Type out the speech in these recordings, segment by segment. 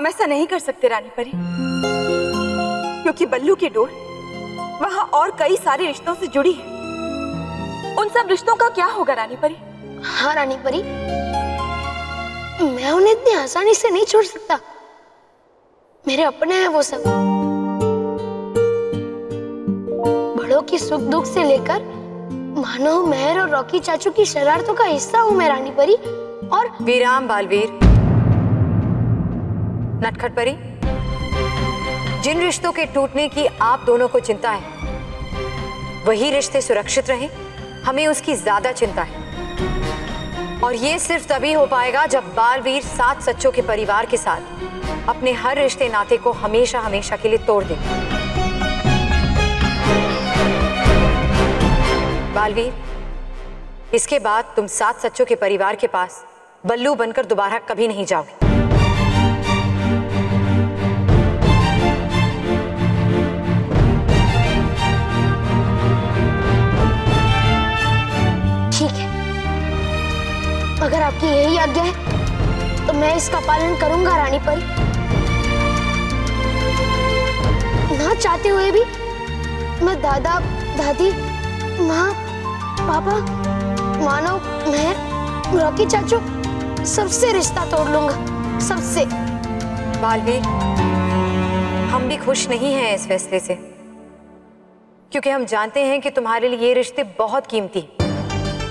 हम ऐसा नहीं कर सकते रानी परी, क्योंकि बल्लू की डोर वहाँ और कई सारे रिश्तों से जुड़ी है। उन सब रिश्तों का क्या होगा रानी परी? हाँ रानी परी, मैं उन्हें इतनी आसानी से नहीं छोड़ सकता। मेरे अपने हैं वो सब। बड़ों की सुख दुख से लेकर मानो मेहर और रॉकी चाचू की शरारतों का हिस्सा हूँ मैं रानी परी। और विराम बालवीर। नटखट परी, जिन रिश्तों के टूटने की आप दोनों को चिंता है, वही रिश्ते सुरक्षित रहें, हमें उसकी ज्यादा चिंता है। और ये सिर्फ तभी हो पाएगा जब बालवीर 7 सच्चों के परिवार के साथ अपने हर रिश्ते नाते को हमेशा हमेशा के लिए तोड़ दे। बालवीर, इसके बाद तुम 7 सच्चों के परिवार के पास बल्लू बनकर दोबारा कभी नहीं जाओगे। ठीक है, अगर आपकी यही आज्ञा है तो मैं इसका पालन करूंगा रानी परी। ना चाहते हुए भी मैं दादा दादी माँ पापा मानव मेहर रॉकी चाचू सबसे रिश्ता तोड़ लूंगा, सबसे। बालवीर, हम भी खुश नहीं हैं इस फैसले से, क्योंकि हम जानते हैं कि तुम्हारे लिए ये रिश्ते बहुत कीमती हैं।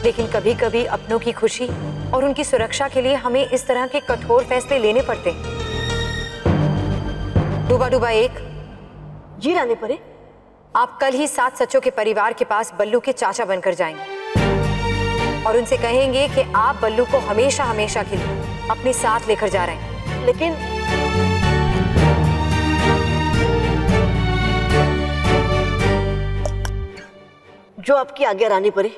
लेकिन कभी कभी अपनों की खुशी और उनकी सुरक्षा के लिए हमें इस तरह के कठोर फैसले लेने पड़ते हैं। डूबा डूबा एक। जी रानी परी। आप कल ही 7 सच्चों के परिवार के पास बल्लू के चाचा बनकर जाएंगे और उनसे कहेंगे कि आप बल्लू को हमेशा हमेशा के लिए अपने साथ लेकर जा रहे हैं। लेकिन जो आपकी आज्ञा रानी परी।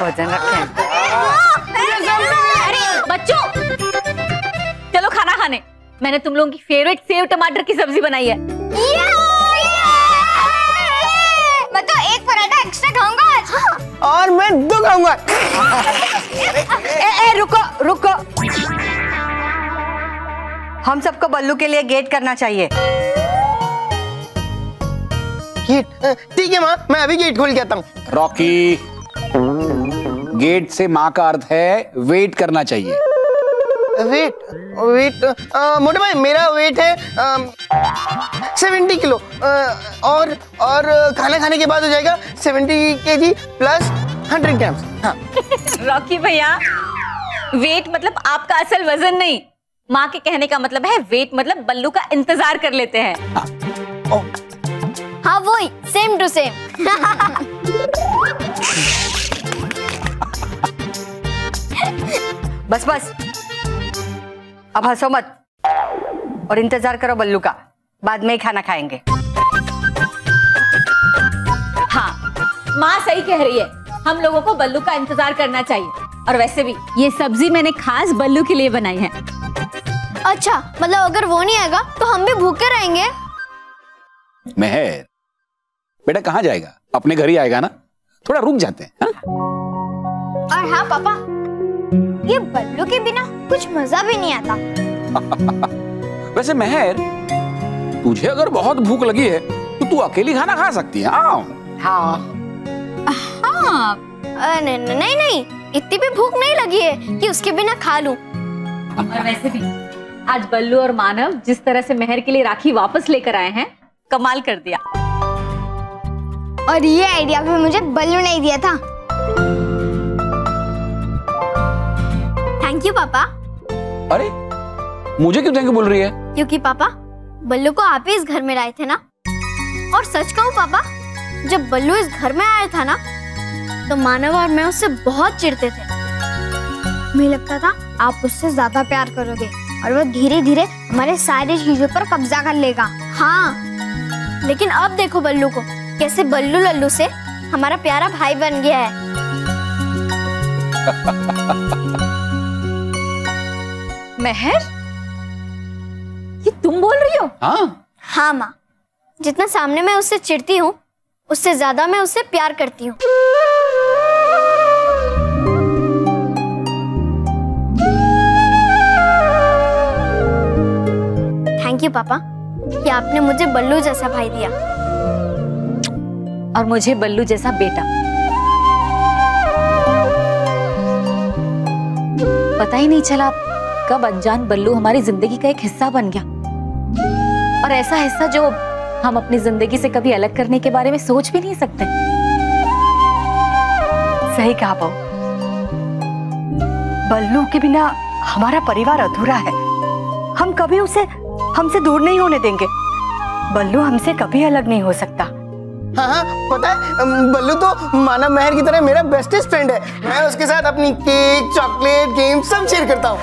भजन रखें। अरे बच्चों, चलो खाना खाने। मैंने तुम लोगों की फेवरेट सेव टमाटर की सब्जी बनाई है। मैं तो एक पराठा एक्स्ट्रा खाऊंगा आज। और मैं 2 खाऊंगा। रुको रुको, हम सबको बल्लू के लिए गेट करना चाहिए। गेट? ठीक है माँ, मैं अभी गेट खोल के आता हूँ। रॉकी, गेट से माँ का अर्थ है वेट करना चाहिए। वेट वेट मोटे भाई, मेरा वेट है 70 किलो और खाना खाने के बाद हो जाएगा 70 kg प्लस 100 ग्राम्स। हाँ। रॉकी भैया, वेट मतलब आपका असल वजन नहीं। माँ के कहने का मतलब है वेट मतलब बल्लू का इंतजार कर लेते हैं। हाँ वही, सेम टू सेम। बस बस, अब हंसो मत और इंतजार करो बल्लू का। बाद में ही खाना खाएंगे। हाँ, माँ सही कह रही है, हम लोगों को बल्लू का इंतजार करना चाहिए। और वैसे भी ये सब्जी मैंने खास बल्लू के लिए बनाई है। अच्छा, मतलब अगर वो नहीं आएगा तो हम भी भूखे रहेंगे। मेहर बेटा कहाँ जाएगा? अपने घर ही आएगा ना, थोड़ा रुक जाते हैं। हाँ? और हाँ पापा, ये बल्लू के बिना कुछ मजा भी नहीं आता। वैसे मेहर, तुझे अगर बहुत भूख लगी है तो तू अकेली खाना खा सकती है। हाँ हाँ, नहीं नहीं, इतनी भी भूख नहीं लगी है कि उसके बिना खा लूं। और वैसे भी आज बल्लू और मानव जिस तरह से मेहर के लिए राखी वापस लेकर आए हैं, कमाल कर दिया। और ये आइडिया भी मुझे बल्लू ने दिया था। थैंक यू पापा। अरे मुझे क्यों थैंक यू बोल रही है? क्योंकि पापा बल्लू को आप ही इस घर में लाए थे ना। और सच कहूँ पापा, जब बल्लू इस घर में आया था ना तो मानव और मैं उससे बहुत चिढ़ते थे। मुझे लगता था आप उससे ज्यादा प्यार करोगे और वो धीरे धीरे हमारे सारी चीजों पर कब्जा कर लेगा। हाँ, लेकिन अब देखो बल्लू को, कैसे बल्लू लल्लू से हमारा प्यारा भाई बन गया है। महर, ये तुम बोल रही हो? हाँ माँ, जितना सामने मैं उससे चिढ़ती हूँ उससे ज्यादा मैं उससे प्यार करती हूँ। थैंक यू पापा कि आपने मुझे बल्लू जैसा भाई दिया और मुझे बल्लू जैसा बेटा। पता ही नहीं चला कब अनजान बल्लू हमारी जिंदगी का एक हिस्सा बन गया, और ऐसा हिस्सा जो हम अपनी जिंदगी से कभी अलग करने के बारे में सोच भी नहीं सकते। सही कहा बहू, बल्लू के बिना हमारा परिवार अधूरा है। हम कभी उसे हमसे दूर नहीं होने देंगे। बल्लू हमसे कभी अलग नहीं हो सकता। हाँ, पता है बल्लू तो मानव महर की तरह मेरा बेस्टेस्ट फ्रेंड है। मैं उसके साथ अपनी केक, चॉकलेट, गेम सब शेयर करता हूँ।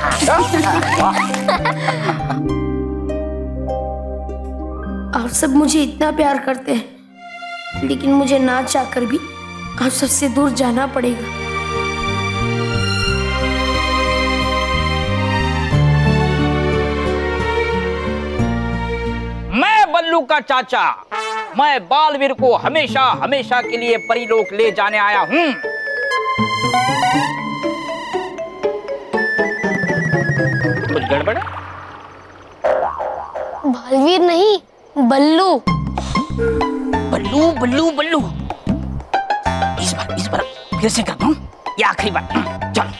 आप सब मुझे इतना प्यार करते हैं, लेकिन मुझे ना चाहकर भी आप सबसे दूर जाना पड़ेगा। मैं बल्लू का चाचा, मैं बालवीर को हमेशा हमेशा के लिए परीलोक ले जाने आया हूँ। कुछ गड़बड़ है? बालवीर नहीं, बल्लू। बल्लू बल्लू बल्लू। इस बार फिर से करता हूँ, ये आखिरी बार। चल।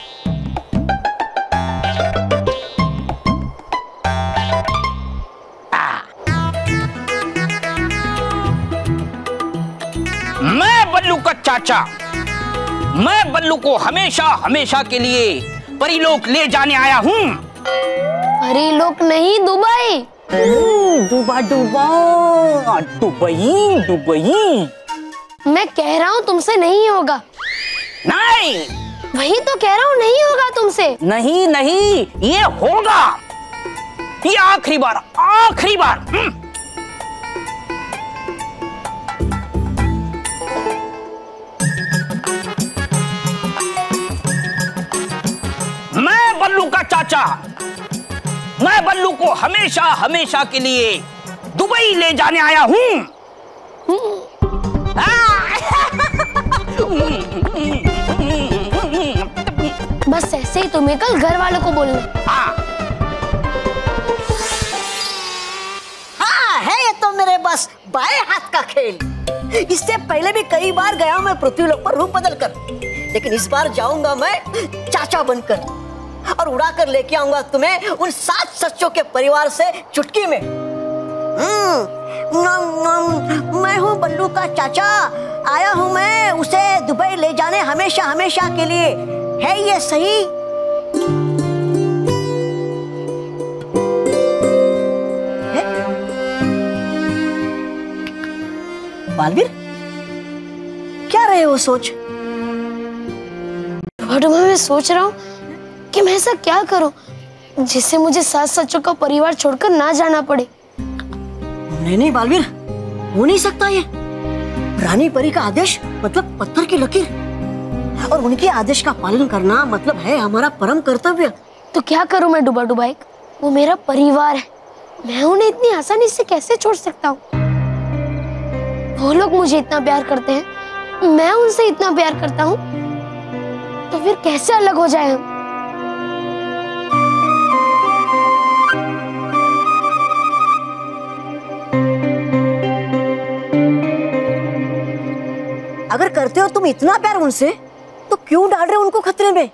मैं बल्लू का चाचा, मैं बल्लू को हमेशा हमेशा के लिए परीलोक ले जाने आया हूँ। परीलोक नहीं, दुबई। दुबई। मैं कह रहा हूँ तुमसे नहीं होगा। नहीं, वही तो कह रहा हूँ, नहीं होगा तुमसे। नहीं, ये होगा। ये आखिरी बार। मैं बल्लू का चाचा, मैं बल्लू को हमेशा हमेशा के लिए दुबई ले जाने आया हूँ। बस ऐसे ही तुम्हें कल घर वालों को बोलना। हाँ, है ये तो मेरे बस बाएं हाथ का खेल। इससे पहले भी कई बार गया मैं पृथ्वीलोक पर रूप बदल कर, लेकिन इस बार जाऊंगा मैं चाचा बनकर और उड़ा कर लेके आऊंगा तुम्हें उन 7 सच्चों के परिवार से चुटकी में। मैं हूँ बल्लू का चाचा, आया हूँ मैं उसे दुबई ले जाने हमेशा हमेशा के लिए। है ये सही? बालवीर, क्या रहे हो सोच? मैं सोच रहा हूँ कि मैं ऐसा क्या करूं जिससे मुझे 7 सच्चों का परिवार छोड़कर ना जाना पड़े। नहीं बालवीर, हो नहीं सकता ये। रानी परी का आदेश मतलब पत्थर की लकीर, और उनके आदेश का पालन करना मतलब है हमारा परम कर्तव्य। तो क्या करूं मैं डुबा डुबा एक? वो मेरा परिवार है, मैं उन्हें इतनी आसानी से कैसे छोड़ सकता हूँ? वो लोग मुझे इतना प्यार करते हैं, मैं उनसे इतना प्यार करता हूँ, तो फिर कैसे अलग हो जाए हम? अगर करते हो तुम इतना प्यार उनसे, तो क्यों डाल रहे हो उनको खतरे में?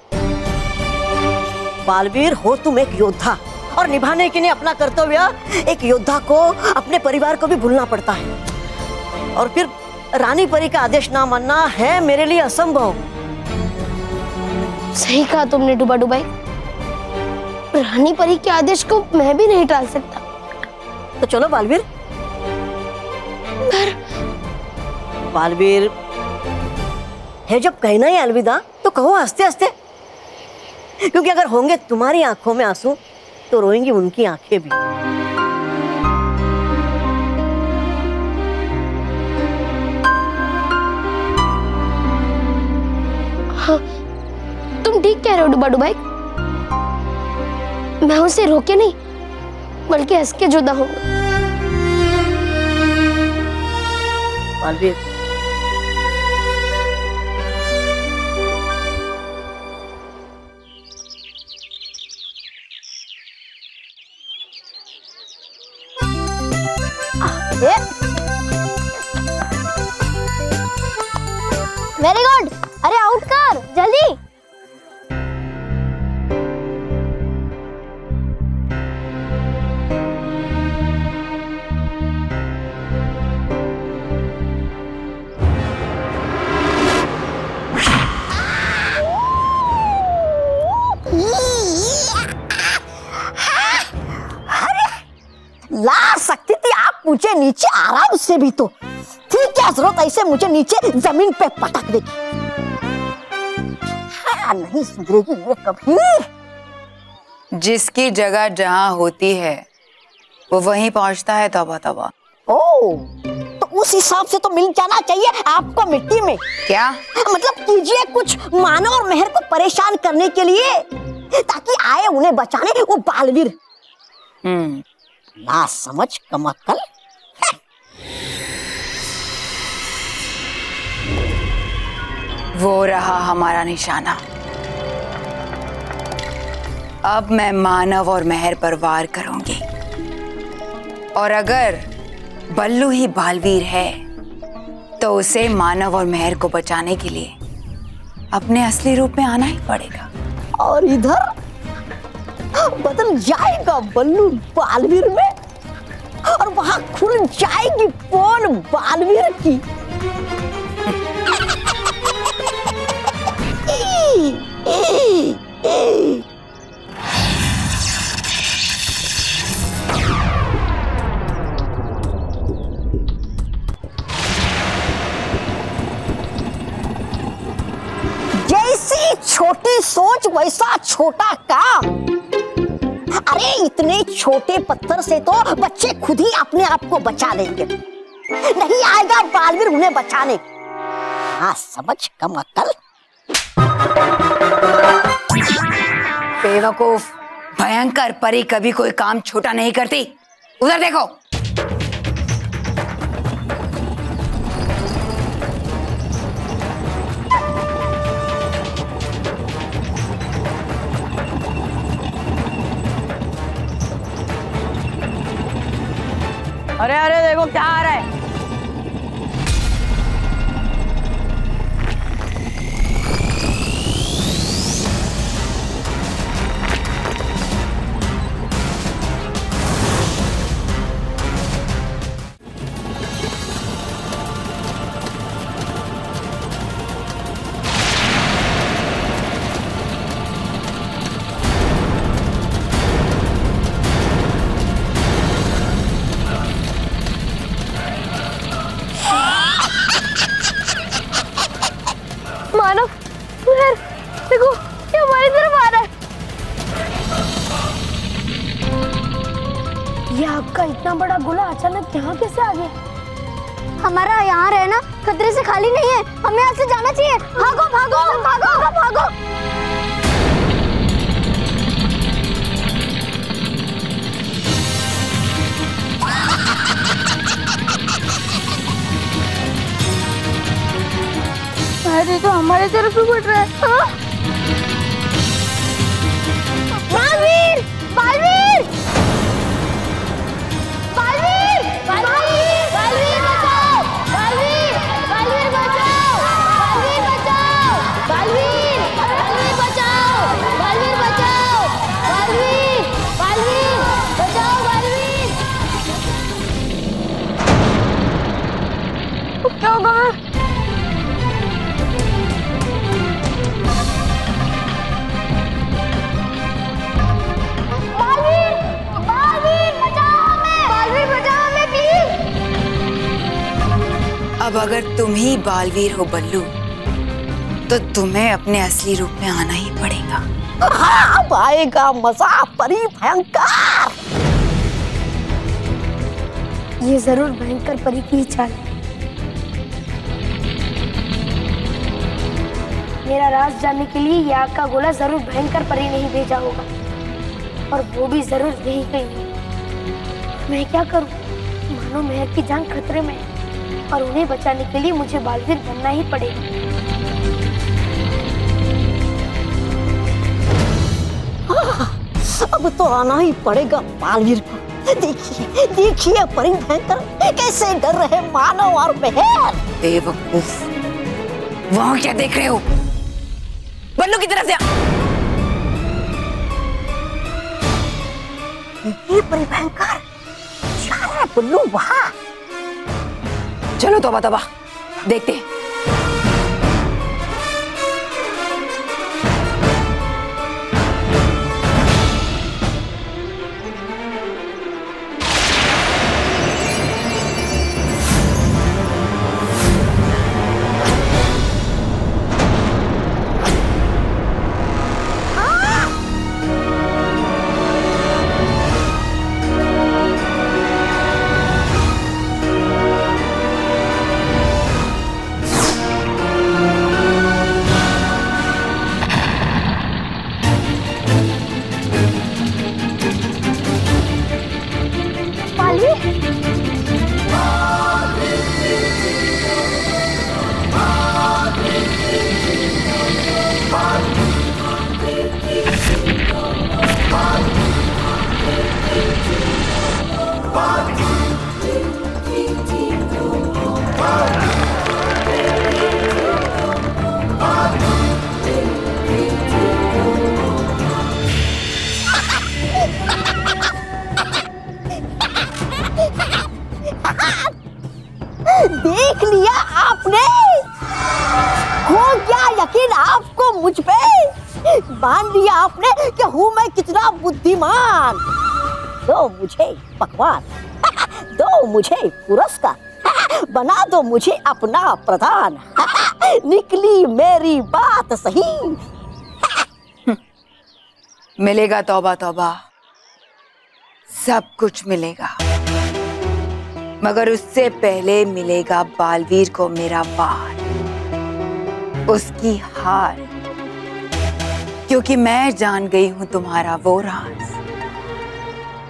बालवीर हो तुम एक योद्धा, और निभाने के लिए अपना कर्तव्य एक योद्धा को अपने परिवार को भी भूलना पड़ता है। और फिर रानी परी का आदेश ना मानना है मेरे लिए असंभव। सही कहा तुमने डुबा डुबाई। रानी परी के आदेश को मैं भी नहीं टाल सकता। तो चलो बालवीर। पर बालवीर है जब कहना ही अलविदा तो कहो हंसते हंसते, क्योंकि अगर होंगे तुम्हारी आंखों में आंसू तो रोएंगी उनकी आंखें भी। हाँ, तुम ठीक कह रहे हो डुबा डुबाई। मैं उसे रोके नहीं बल्कि हंस के जुदा होऊंगा। Baalveer very good. अरे आउट कर जल्दी। ला सकती थी आप मुझे नीचे आराम से भी, तो थी क्या जरूरत ऐसे मुझे नीचे जमीन पे पटकने की। हाँ, नहीं सुधरेगी ये कभी। जिसकी जगह जहां होती है वो वहीं पहुंचता है। तौबा तौबा। ओ, तो उस हिसाब से तो मिल जाना चाहिए आपको मिट्टी में। क्या मतलब कीजिए कुछ मानव और मेहर को परेशान करने के लिए, ताकि आए उन्हें बचाने वो बालवीर। ना समझ कमअक्कल। वो रहा हमारा निशाना। अब मैं मानव और मेहर पर वार करूंगी, और अगर बल्लू ही बालवीर है तो उसे मानव और मेहर को बचाने के लिए अपने असली रूप में आना ही पड़ेगा। और इधर बदल जाएगा बल्लू बालवीर में, और वहां खुल जाएगी पोल बालवीर की। जैसी छोटी सोच वैसा छोटा काम। अरे इतने छोटे पत्थर से तो बच्चे खुद ही अपने आप को बचा लेंगे, नहीं आएगा बालवीर उन्हें बचाने। हाँ, समझ कमअक्कल। बेवकूफ, भयंकर परी कभी कोई काम छोटा नहीं करती। उधर देखो। अरे अरे देखो क्या आ रहा है। मानव, देखो ये हमारी तरफ आ रहा है। ये आपका इतना बड़ा गोला अचानक यहाँ कैसे आ गया? हमारा यहाँ रहना खतरे से खाली नहीं है, हमें यहाँ से जाना चाहिए। भागो भागो भागो भागो। अरे तो हमारे तरफ ही बढ़ रहा है। हाँ? बालवीर, बालवीर, बालवीर, बालवीर, बालवीर बचाओ, बालवीर, बालवीर बचाओ, बालवीर बचाओ, बालवीर, बालवीर बचाओ, बालवीर बचाओ, बालवीर, बालवीर। जाऊंगा मैं। बालवीर, बालवीर बचाओ हमें, बालवीर बचाओ हमें प्लीज। अब अगर तुम ही बालवीर हो बल्लू, तो तुम्हें अपने असली रूप में आना ही पड़ेगा। अब आएगा मजा परी भयंकर। ये जरूर भयंकर परी की ही चाल है। मेरा राज जानने के लिए ये आग का गोला जरूर भयंकर परी ने ही भेजा होगा, और वो भी जरूर यही कहीं है। मैं क्या करूं? मानो मेहर की जान खतरे में है, और उन्हें बचाने के लिए मुझे बालवीर बनना ही पड़ेगा। अब तो आना ही पड़ेगा बालवीर को। देखिए देखिए परी भयंकर कैसे डर रहे मानव और मेहर। बेवकूफ, वहां क्या देख रहे हो? बल्लू की तरफ से। ये परी भयंकर जा रहा है बल्लू वहां। चलो तौबा तौबा, देखते हैं। देख लिया आपने? हो गया यकीन आपको मुझ पे? मान लिया आपने कि हूँ मैं कितना बुद्धिमान? दो मुझे पकवान, दो मुझे पुरस्कार, बना दो मुझे अपना प्रधान। निकली मेरी बात सही। मिलेगा तौबा तौबा, सब कुछ मिलेगा, मगर उससे पहले मिलेगा बालवीर को मेरा वार, उसकी हार। क्योंकि मैं जान गई हूं तुम्हारा वो राज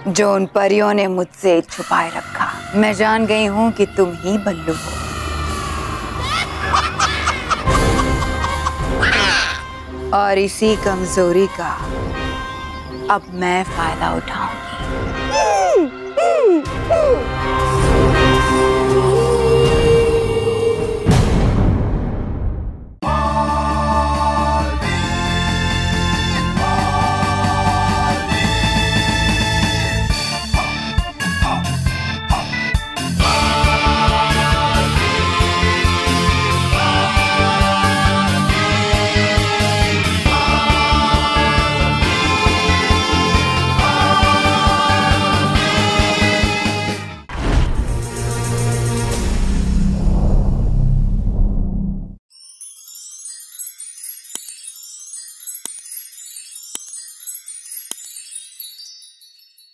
जो उन परियों ने मुझसे छुपाए रखा। मैं जान गई हूं कि तुम ही बल्लू हो, और इसी कमजोरी का अब मैं फायदा उठाऊंगी।